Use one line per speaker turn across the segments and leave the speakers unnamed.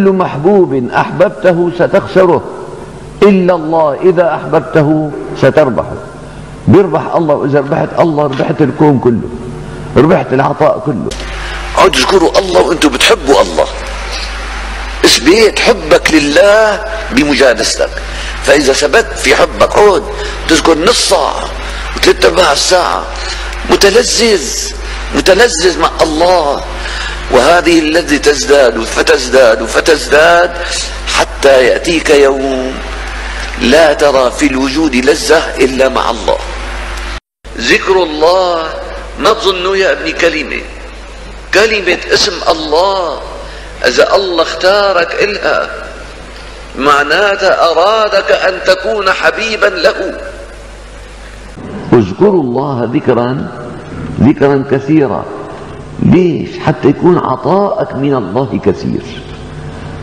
كل محبوب أحببته ستخسره إلا الله إذا أحببته ستربحه. بيربح الله، وإذا ربحت الله ربحت الكون كله، ربحت العطاء كله.
عود اذكروا الله وانتم بتحبوا الله، اثبت حبك لله بمجالستك. فإذا ثبت في حبك عود تذكر نص ساعة وثلاث أرباع الساعة متلذذ مع الله، وهذه اللذة تزداد فتزداد فتزداد حتى يأتيك يوم لا ترى في الوجود لذة إلا مع الله. ذكر الله ما تظنوا يا ابني كلمة اسم الله إذا الله اختارك إلها معناتها أرادك أن تكون حبيبا له.
اذكروا الله ذكرا كثيرا. ليش؟ حتى يكون عطاءك من الله كثير،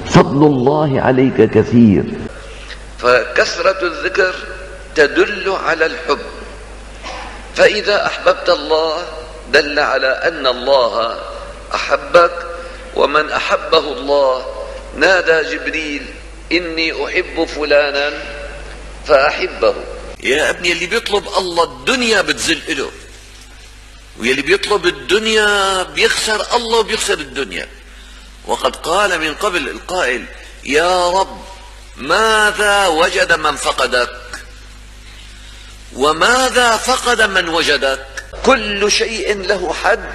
فضل الله عليك كثير.
فكثرة الذكر تدل على الحب، فإذا أحببت الله دل على أن الله أحبك، ومن أحبه الله نادى جبريل إني أحب فلانا فأحبه. يا ابني اللي بيطلب الله الدنيا بتزل له، واللي بيطلب الدنيا بيخسر الله وبيخسر الدنيا. وقد قال من قبل القائل يا رب ماذا وجد من فقدك وماذا فقد من وجدك؟ كل شيء له حد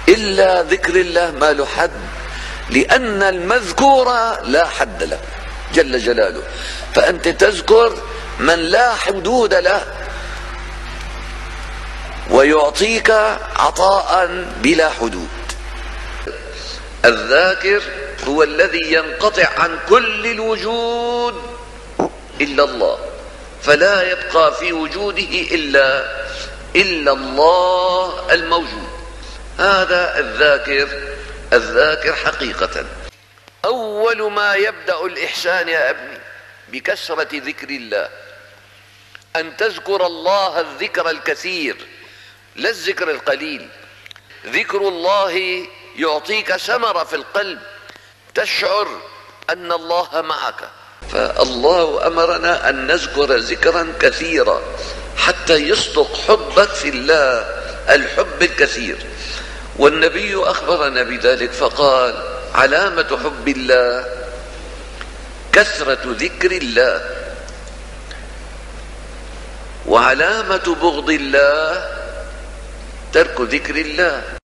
إلا ذكر الله ما له حد، لأن المذكور لا حد له جل جلاله. فأنت تذكر من لا حدود له ويعطيك عطاء بلا حدود. الذاكر هو الذي ينقطع عن كل الوجود إلا الله، فلا يبقى في وجوده إلا الله الموجود. هذا الذاكر حقيقة. أول ما يبدأ الإحسان يا ابني بكثرة ذكر الله، أن تذكر الله الذكر الكثير لا الذكر القليل. ذكر الله يعطيك ثمرة في القلب، تشعر أن الله معك. فالله أمرنا أن نذكر ذكرا كثيرا حتى يصدق حبك في الله الحب الكثير. والنبي أخبرنا بذلك فقال علامة حب الله كثرة ذكر الله، وعلامة بغض الله ترك ذكر الله.